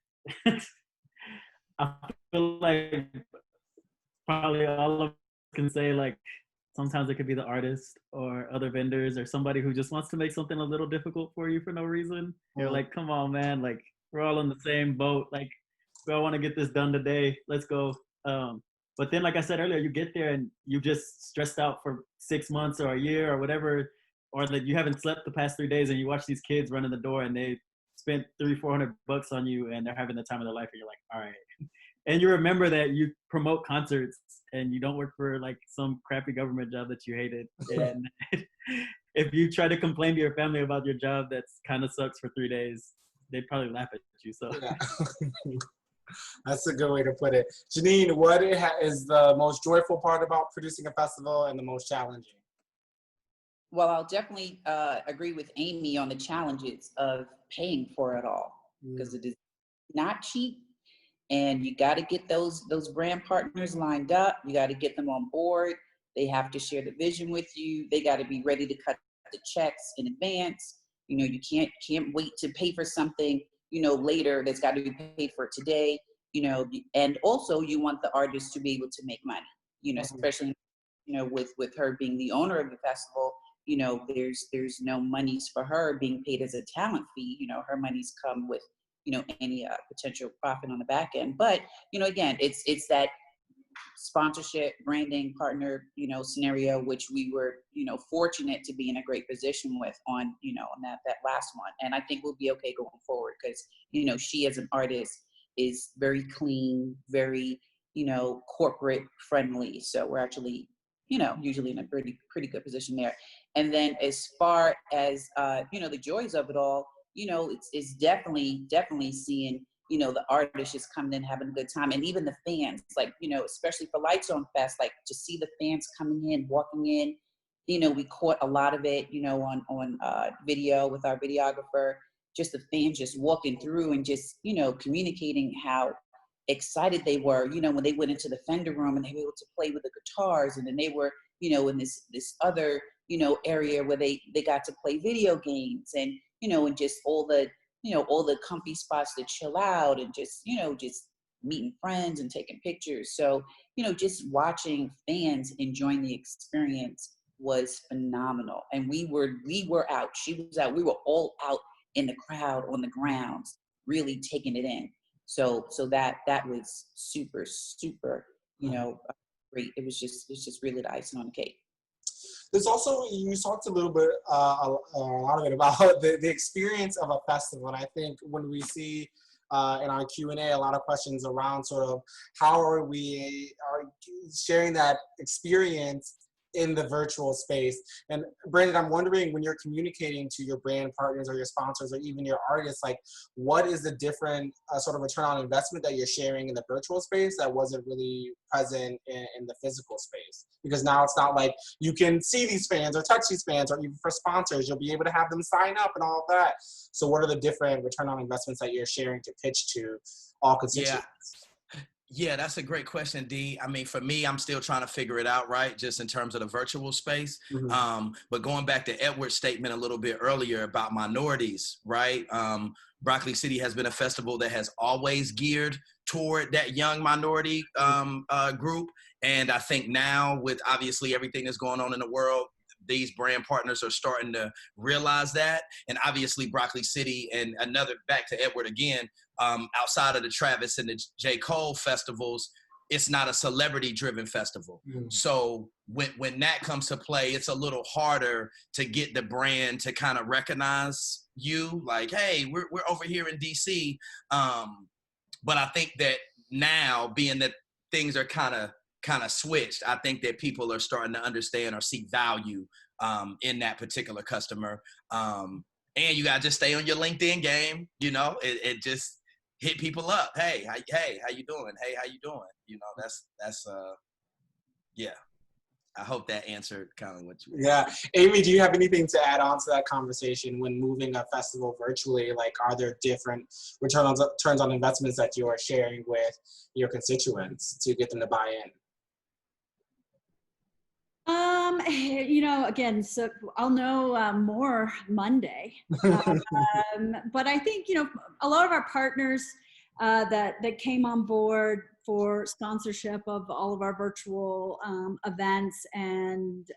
I feel like probably all of us can say, like, sometimes it could be the artist or other vendors or somebody who just wants to make something a little difficult for you for no reason. You're like, come on, man. Like, we're all in the same boat. Like, we all want to get this done today. Let's go. But then, like I said earlier, you get there and you just stressed out for 6 months or a year or whatever, or that you haven't slept the past 3 days, and you watch these kids run in the door and they spent $300-400 on you and they're having the time of their life, and you're like, all right. And you remember that you promote concerts and you don't work for like some crappy government job that you hated. And if you try to complain to your family about your job that's kind of sucks for 3 days, they'd probably laugh at you. So yeah. That's a good way to put it. Jeanine, what is the most joyful part about producing a festival and the most challenging? Well, I'll definitely agree with Amy on the challenges of paying for it all, because it is not cheap. And you got to get those brand partners lined up. You got to get them on board. They have to share the vision with you. They got to be ready to cut the checks in advance. You know, you can't wait to pay for something, you know, later. That's got to be paid for today. You know, and also you want the artist to be able to make money. You know, especially, you know, with her being the owner of the festival. You know, there's no monies for her being paid as a talent fee. You know, her monies come with, you know, any potential profit on the back end. But, you know, again, it's that sponsorship, branding, partner, you know, scenario, which we were, you know, fortunate to be in a great position with on, you know, on that last one. And I think we'll be okay going forward, because, you know, she as an artist is very clean, very, you know, corporate friendly. So we're actually, you know, usually in a pretty good position there. And then as far as, you know, the joys of it all, you know, it's definitely seeing, you know, the artists just coming in, having a good time. And even the fans, like, you know, especially for Lights on Fest, like, to see the fans coming in, walking in, you know, we caught a lot of it, you know, on video with our videographer, just the fans just walking through and just, you know, communicating how excited they were, you know, when they went into the Fender room and they were able to play with the guitars. And then they were, you know, in this other, you know, area where they got to play video games, and, you know, and just all the, you know, all the comfy spots to chill out, and just, you know, just meeting friends and taking pictures. So, you know, just watching fans enjoying the experience was phenomenal. And we were out, she was out, we were all out in the crowd on the grounds, really taking it in. So that was super, you know, great. It's just really the icing on the cake. There's also, you talked a little bit, a lot of it about the experience of a festival. And I think when we see in our Q&A, a lot of questions around sort of how are we sharing that experience in the virtual space. And Brandon, I'm wondering, when you're communicating to your brand partners or your sponsors or even your artists, like what is the different sort of return on investment that you're sharing in the virtual space that wasn't really present in the physical space? Because now it's not like you can see these fans or touch these fans, or even for sponsors, you'll be able to have them sign up and all of that. So what are the different return on investments that you're sharing to pitch to all constituents? Yeah, that's a great question, D. I mean, for me, I'm still trying to figure it out, right? Just in terms of the virtual space. Mm-hmm. But going back to Edward's statement a little bit earlier about minorities, right? Broccoli City has been a festival that has always geared toward that young minority group. And I think now, with obviously everything that's going on in the world, these brand partners are starting to realize that. And obviously Broccoli City, and back to Edward again, outside of the Travis and the J. Cole festivals, it's not a celebrity driven festival. Mm-hmm. So when that comes to play, it's a little harder to get the brand to kind of recognize you, like, hey, we're over here in DC. But I think that now, being that things are kind of switched, I think that people are starting to understand or see value in that particular customer. And you gotta just stay on your LinkedIn game. You know, it just hit people up. Hey, how you doing? Hey, how you doing? You know, that's yeah. I hope that answered kind of what you. Yeah, Amy, do you have anything to add on to that conversation when moving a festival virtually? Like, are there different returns on investments that you are sharing with your constituents to get them to buy in? You know, again, so I'll know more Monday. But I think, you know, a lot of our partners that came on board for sponsorship of all of our virtual events and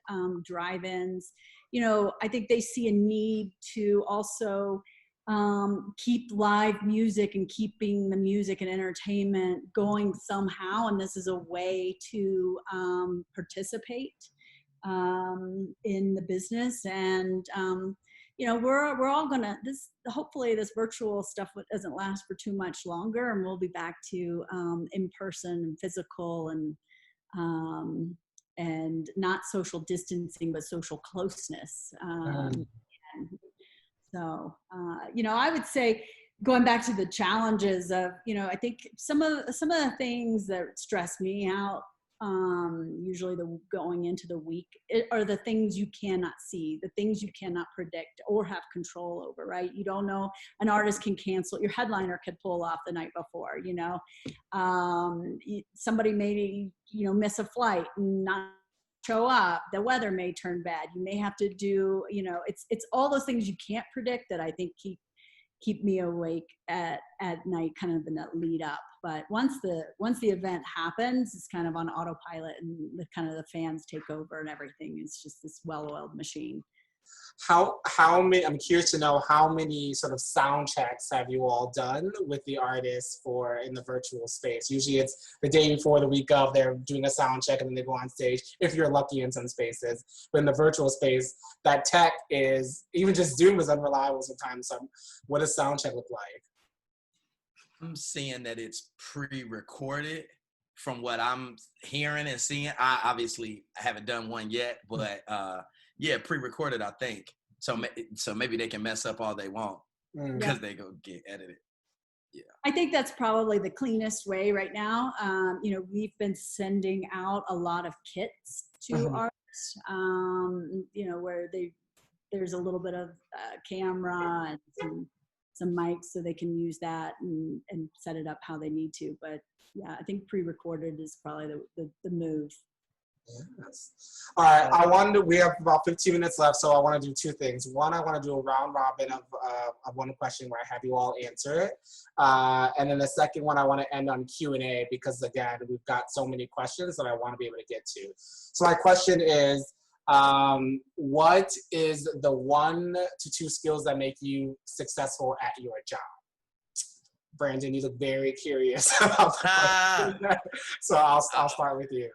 drive-ins, you know, I think they see a need to also keep live music and keeping the music and entertainment going somehow. And this is a way to participate in the business. And you know, we're all gonna, hopefully this virtual stuff doesn't last for too much longer, and we'll be back to in person and physical and not social distancing but social closeness. And so you know, I would say, going back to the challenges of, you know, I think some of the things that stress me out usually going into the week are the things you cannot see, the things you cannot predict or have control over, right? You don't know, an artist can cancel, your headliner could pull off the night before, you know. Somebody may, you know, miss a flight and not show up, the weather may turn bad, you may have to do, you know, it's all those things you can't predict that I think keep me awake at night, kind of in that lead up. But once the event happens, it's kind of on autopilot, and the fans take over and everything. It's just this well-oiled machine. How many, I'm curious to know, how many sort of sound checks have you all done with the artists in the virtual space? Usually it's the day before, the week of, they're doing a sound check and then they go on stage, if you're lucky in some spaces. But in the virtual space, that tech is, even just Zoom is unreliable sometimes. So what does sound check look like? I'm seeing that it's pre-recorded from what I'm hearing and seeing. I obviously haven't done one yet, but yeah, pre-recorded, I think. So maybe they can mess up all they want because they go get edited. Yeah, I think that's probably the cleanest way right now. You know, we've been sending out a lot of kits to artists, you know, where there's a little bit of camera and some mics so they can use that and set it up how they need to. But yeah, I think pre-recorded is probably the move. Yes. All right, we have about 15 minutes left, so I want to do two things. One, I want to do a round robin of one question where I have you all answer it. And then the second one, I want to end on Q&A because, again, we've got so many questions that I want to be able to get to. So my question is, what is the 1 to 2 skills that make you successful at your job? Brandon, you look very curious about the question. So I'll start with you.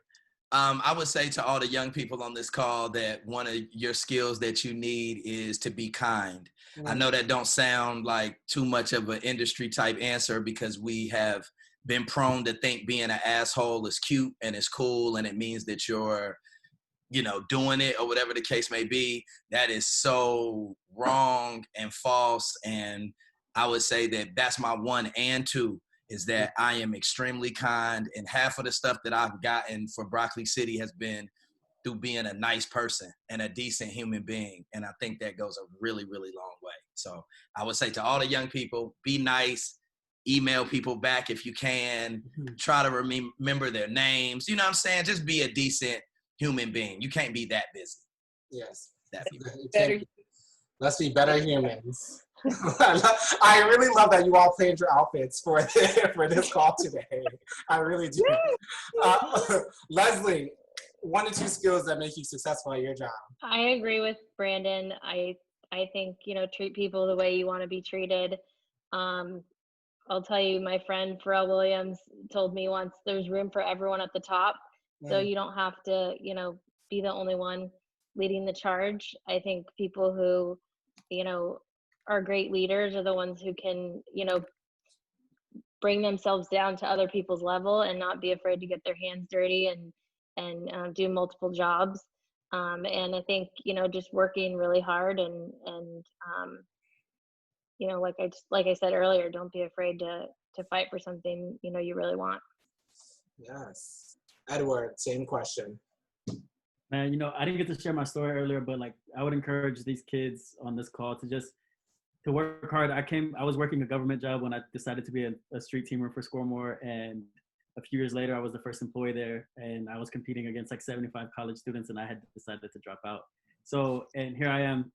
I would say to all the young people on this call that one of your skills that you need is to be kind. I know that don't sound like too much of an industry type answer because we have been prone to think being an asshole is cute and it's cool and it means that you're, doing it or whatever the case may be. That is so wrong and false. And I would say that that's my 1 and 2. Is that I am extremely kind, and half of the stuff that I've gotten for Broccoli City has been through being a nice person and a decent human being. And I think that goes a really, really long way. So I would say to all the young people, be nice, email people back if you can, try to remember their names. You know what I'm saying? Just be a decent human being. You can't be that busy. Yes. Let's be better humans. I really love that you all planned your outfits for this call today. I really do. Lesley, 1 to 2 skills that make you successful at your job. I agree with Brandon. I think, treat people the way you want to be treated. I'll tell you, my friend Pharrell Williams told me once, there's room for everyone at the top. So you don't have to, be the only one leading the charge. I think people who, are great leaders are the ones who can, bring themselves down to other people's level and not be afraid to get their hands dirty and do multiple jobs. And I think, just working really hard and like I said earlier, don't be afraid to fight for something, you really want. Yes. Edward, same question. Man, I didn't get to share my story earlier, but I would encourage these kids on this call to work hard. I was working a government job when I decided to be a street teamer for ScoreMore, and a few years later, I was the first employee there, and I was competing against 75 college students, and I had decided to drop out. So, and here I am,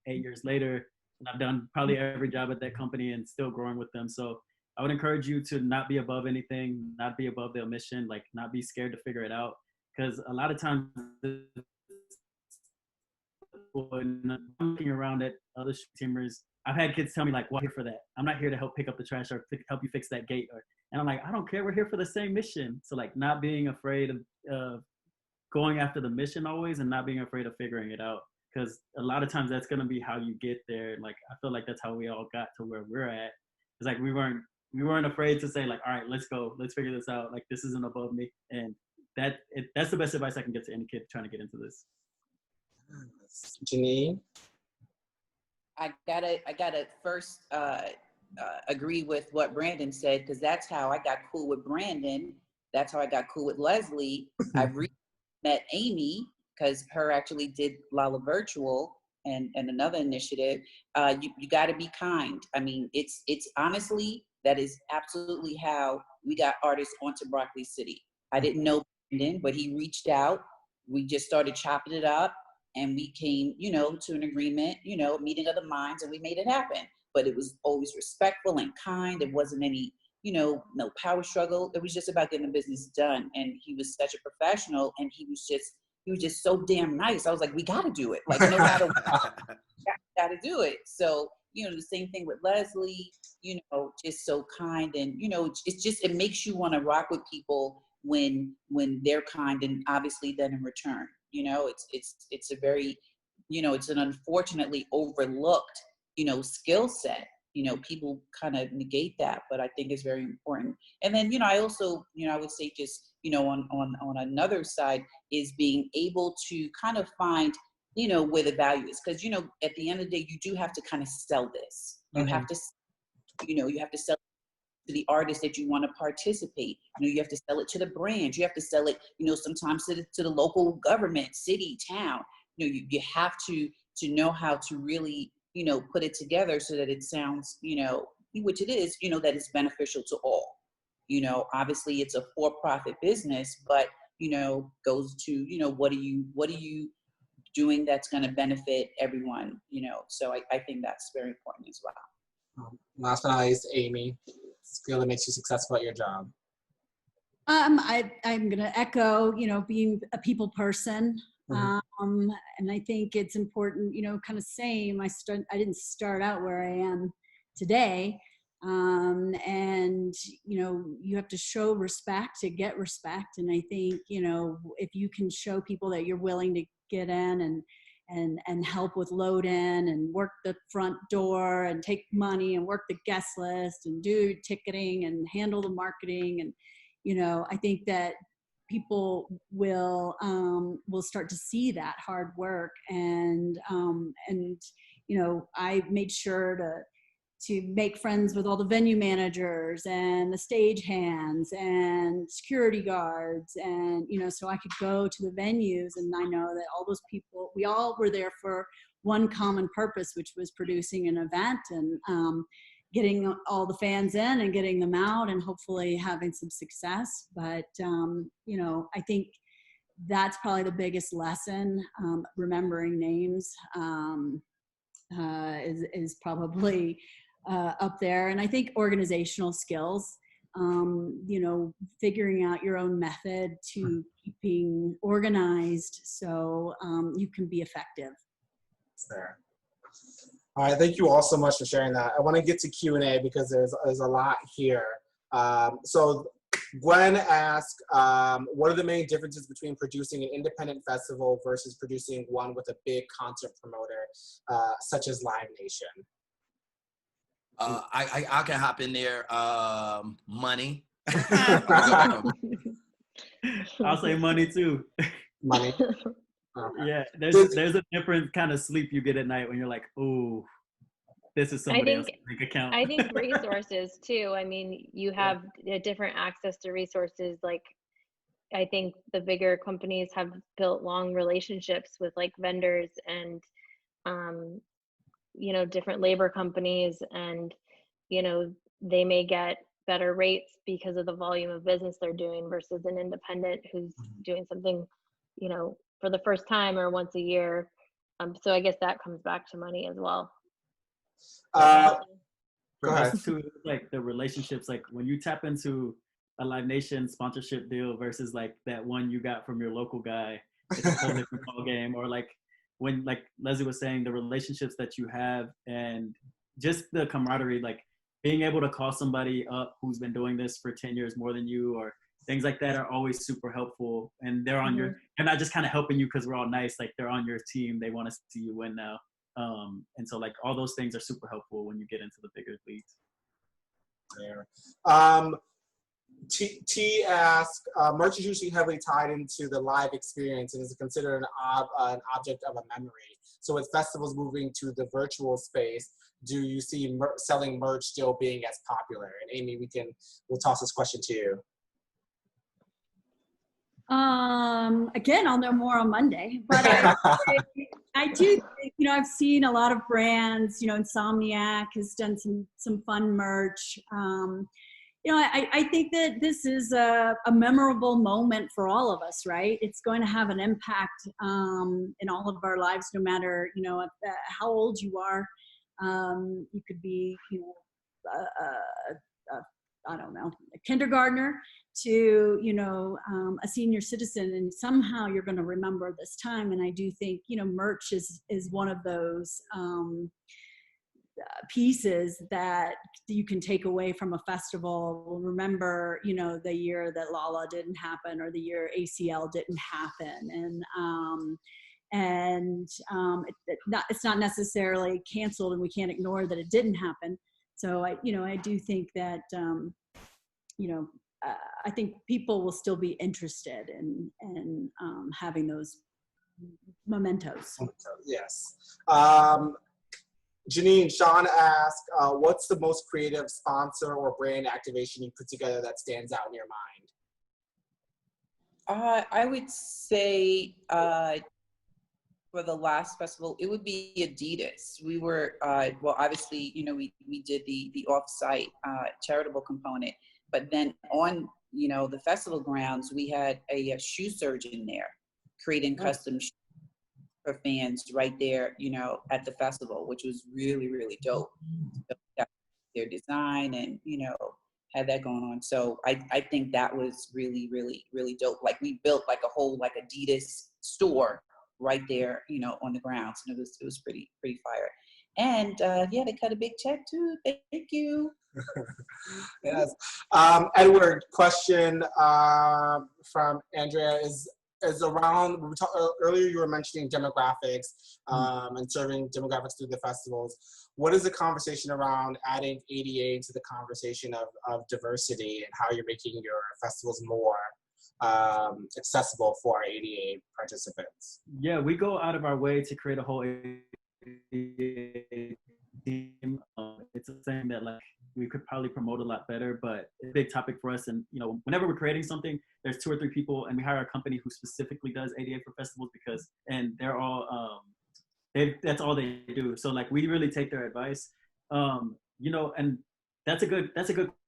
8 years later, and I've done probably every job at that company and still growing with them. So I would encourage you to not be above anything, not be above the mission, not be scared to figure it out. Because a lot of times, when I'm looking around at other teamers, I've had kids tell me well, I'm here for that. I'm not here to help pick up the trash or help you fix that gate. And I'm like, I don't care. We're here for the same mission. So not being afraid of going after the mission always, and not being afraid of figuring it out. Because a lot of times that's going to be how you get there. I feel like that's how we all got to where we're at. It's we weren't afraid to say all right, let's go, let's figure this out. This isn't above me. And that's the best advice I can get to any kid trying to get into this. Jeanine? I gotta first agree with what Brandon said, because that's how I got cool with Brandon. That's how I got cool with Lesley. I met Amy because her actually did Lala Virtual and another initiative. You got to be kind. I mean, it's honestly, that is absolutely how we got artists onto Broccoli City. I didn't know Brandon, but he reached out. We just started chopping it up, and we came, to an agreement, meeting of the minds, and we made it happen. But it was always respectful and kind. It wasn't any, no power struggle. It was just about getting the business done. And he was such a professional, and he was just so damn nice. I was like, we got to do it. No matter what, got to do it. So, the same thing with Lesley, just so kind. And, it makes you want to rock with people when they're kind, and obviously then in return, it's a very, it's an unfortunately overlooked, skill set. People kind of negate that, but I think it's very important. And then, I also, I would say just, on another side is being able to kind of find, where the value is. Because, at the end of the day, you do have to kind of sell this. You have to, you have to sell to the artists that you want to participate. You have to sell it to the brands. You have to sell it, sometimes to the local government, city, town. You have to know how to really, put it together so that it sounds, which it is, that it's beneficial to all. Obviously it's a for-profit business, but goes to, what are you doing that's going to benefit everyone, so I think that's very important as well. Last but not least, Amy, skill that makes you successful at your job. I'm going to echo, being a people person. Mm-hmm. And I think it's important, kind of same. I didn't start out where I am today. And, you have to show respect to get respect. And I think, if you can show people that you're willing to get in and help with load in and work the front door and take money and work the guest list and do ticketing and handle the marketing. And, I think that people will start to see that hard work. And I made sure to make friends with all the venue managers and the stage hands and security guards. And, so I could go to the venues, and I know that all those people, we all were there for one common purpose, which was producing an event and getting all the fans in and getting them out and hopefully having some success. But, I think that's probably the biggest lesson. Remembering names is probably up there. And I think organizational skills, figuring out your own method to keeping organized so you can be effective. There. All right, thank you all so much for sharing that. I want to get to Q&A because there's a lot here. So Gwen asked, what are the main differences between producing an independent festival versus producing one with a big concert promoter, such as Live Nation? I can hop in there. Money. I'll say money too. Money. Yeah, there's a different kind of sleep you get at night when you're like, oh, this is somebody else's bank account. I think resources too. I mean, you have a different access to resources. Like, I think the bigger companies have built long relationships with like vendors and, different labor companies, and, they may get better rates because of the volume of business they're doing versus an independent who's doing something, for the first time or once a year. So I guess that comes back to money as well. For us too, like the relationships, like when you tap into a Live Nation sponsorship deal versus like that one you got from your local guy, it's a whole different ball game. Or like when, like Lesley was saying, the relationships that you have and just the camaraderie, like being able to call somebody up who's been doing this for 10 years more than you, or things like that, are always super helpful. And they're on they're not just kind of helping you because we're all nice, like they're on your team. They want to see you win now. And so like all those things are super helpful when you get into the bigger leagues. T asked, merch is usually heavily tied into the live experience and is considered an object of a memory. So with festivals moving to the virtual space, do you see selling merch still being as popular? And Amy, we'll toss this question to you. Again, I'll know more on Monday, but I do, I've seen a lot of brands, Insomniac has done some fun merch. I think that this is a memorable moment for all of us, right? It's going to have an impact in all of our lives, no matter, how old you are. You could be, I don't know, a kindergartner to, a senior citizen, and somehow you're going to remember this time. And I do think, merch is one of those pieces that you can take away from a festival. Remember, the year that Lala didn't happen, or the year ACL didn't happen. It's not necessarily canceled, and we can't ignore that it didn't happen. So I do think that, I think people will still be interested in having those mementos. Yes. Jeanine, Sean asked, what's the most creative sponsor or brand activation you put together that stands out in your mind? I would say for the last festival, it would be Adidas. We were, obviously, we did the off-site charitable component, but then on the festival grounds, we had a shoe surgeon there creating custom shoes for fans right there, at the festival, which was really, really dope. So their design and, had that going on. So I think that was really, really, really dope. Like we built like a whole like Adidas store right there, on the grounds. And it was pretty fire. And they cut a big check too. Thank you. Yes. Edward, question from Andrea is around, earlier you were mentioning demographics and serving demographics through the festivals. What is the conversation around adding ADA to the conversation of diversity and how you're making your festivals more accessible for our ADA participants? Yeah, we go out of our way to create a whole ADA team. It's a thing that like we could probably promote a lot better, but it's a big topic for us. And whenever we're creating something, there's 2 or 3 people, and we hire a company who specifically does ADA for festivals and they're all that's all they do. So like we really take their advice, and that's a good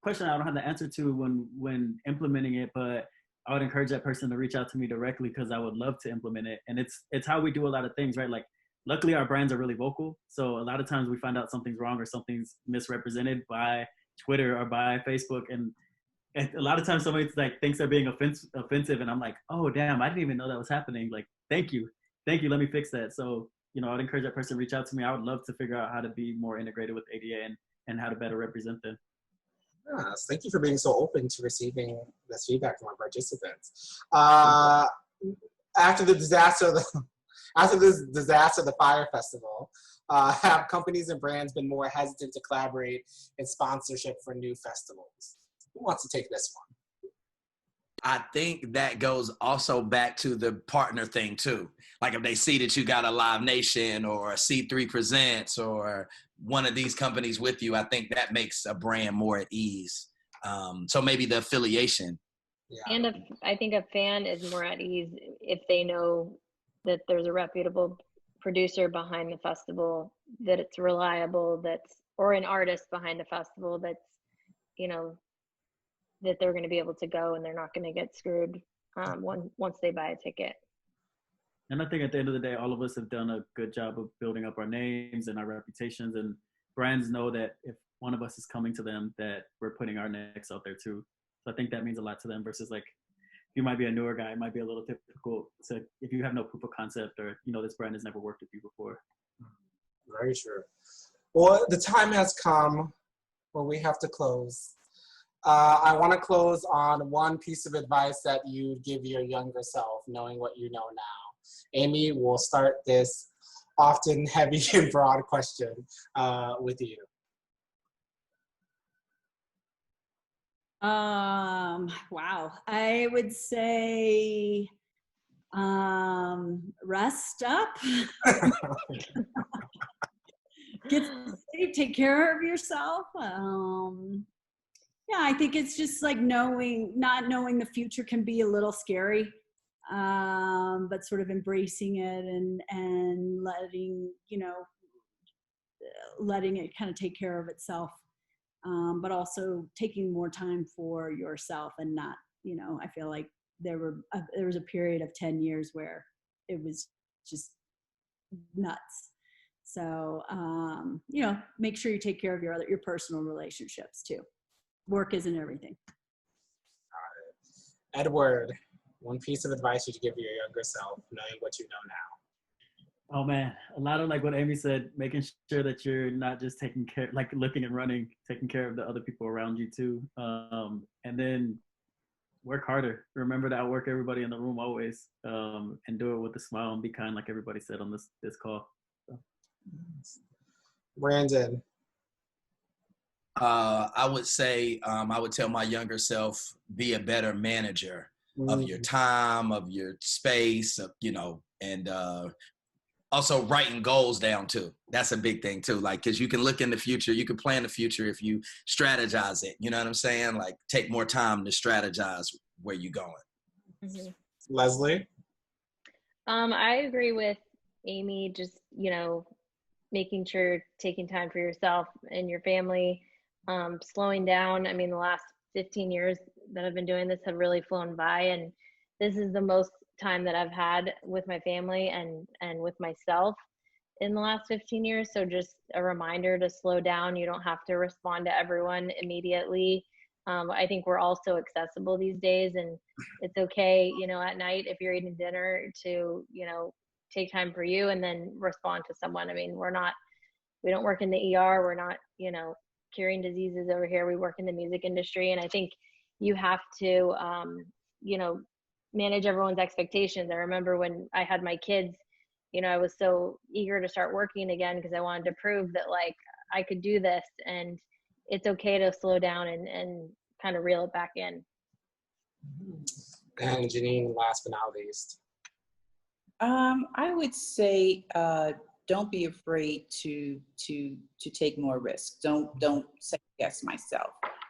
question. I don't have the answer to when implementing it, but I would encourage that person to reach out to me directly because I would love to implement it. And it's how we do a lot of things, right? Like luckily our brands are really vocal. So a lot of times we find out something's wrong or something's misrepresented by Twitter or by Facebook. And a lot of times somebody like thinks they're being offensive. And I'm like, oh, damn, I didn't even know that was happening. Like, thank you. Let me fix that. So, I'd encourage that person to reach out to me. I would love to figure out how to be more integrated with ADA and how to better represent them. Yes, thank you for being so open to receiving this feedback from our participants. After this disaster of the Fire Festival, have companies and brands been more hesitant to collaborate in sponsorship for new festivals? Who wants to take this one? I think that goes also back to the partner thing too. Like if they see that you got a Live Nation or a C3 Presents or one of these companies with you, I think that makes a brand more at ease. So maybe the affiliation. Yeah. And I think a fan is more at ease if they know that there's a reputable producer behind the festival, that it's reliable, or an artist behind the festival that's, that they're going to be able to go and they're not going to get screwed once they buy a ticket. And I think at the end of the day, all of us have done a good job of building up our names and our reputations, and brands know that if one of us is coming to them, that we're putting our necks out there too. So I think that means a lot to them versus like, you might be a newer guy, it might be a little difficult to, if you have no proof of concept or, this brand has never worked with you before. Very true. Well, the time has come where we have to close. I want to close on one piece of advice that you'd give your younger self, knowing what you know now. Amy, we'll start this often heavy and broad question with you. Wow. I would say rest up. Get safe, take care of yourself. Yeah, I think it's just like not knowing the future can be a little scary, but sort of embracing it and letting it kind of take care of itself. But also taking more time for yourself and not, I feel like there was a period of 10 years where it was just nuts. So, make sure you take care of your personal relationships too. Work isn't everything. Edward, one piece of advice you'd give your younger self, knowing what you know now. Oh man, a lot of like what Amy said, making sure that you're not just taking care, like looking and running, taking care of the other people around you too. And then work harder. Remember to outwork everybody in the room always, and do it with a smile and be kind, like everybody said on this call. So. Brandon. I would say I would tell my younger self, be a better manager of your time, of your space, and also writing goals down too. That's a big thing too. Like, cause you can look in the future, you can plan the future if you strategize it. You know what I'm saying? Like take more time to strategize where you're going. Mm-hmm. Lesley? I agree with Amy, just, making sure taking time for yourself and your family, slowing down. I mean, the last 15 years, that have been doing this have really flown by, and this is the most time that I've had with my family and with myself in the last 15 years. So just a reminder to slow down. You don't have to respond to everyone immediately. I think we're all so accessible these days, and it's okay, you know, at night if you're eating dinner to, you know, take time for you and then respond to someone. I mean, we don't work in the ER. We're not, you know, curing diseases over here. We work in the music industry. And I think you have to, you know, manage everyone's expectations. I remember when I had my kids, you know, I was so eager to start working again because I wanted to prove that like I could do this, and it's okay to slow down and kind of reel it back in. And Jeanine, last but not least. I would say don't be afraid to take more risks. Don't second guess myself.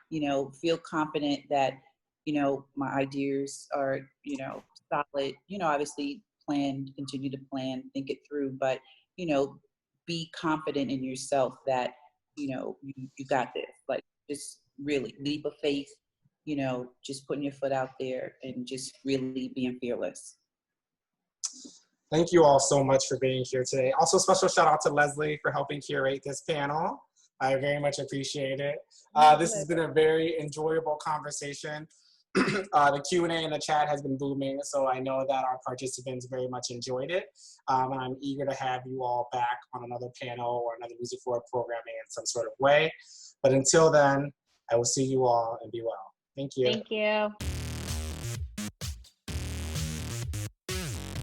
You know, feel confident that, you know, my ideas are, you know, solid. You know, obviously continue to plan, think it through, but, you know, be confident in yourself that, you know, you got this. Like, just really leap of faith, you know, just putting your foot out there and just really being fearless. Thank you all so much for being here today. Also, special shout out to Lesley for helping curate this panel. I very much appreciate it. This has been a very enjoyable conversation. The Q&A in the chat has been booming, so I know that our participants very much enjoyed it. And I'm eager to have you all back on another panel or another Music Forward programming in some sort of way. But until then, I will see you all and be well. Thank you. Thank you.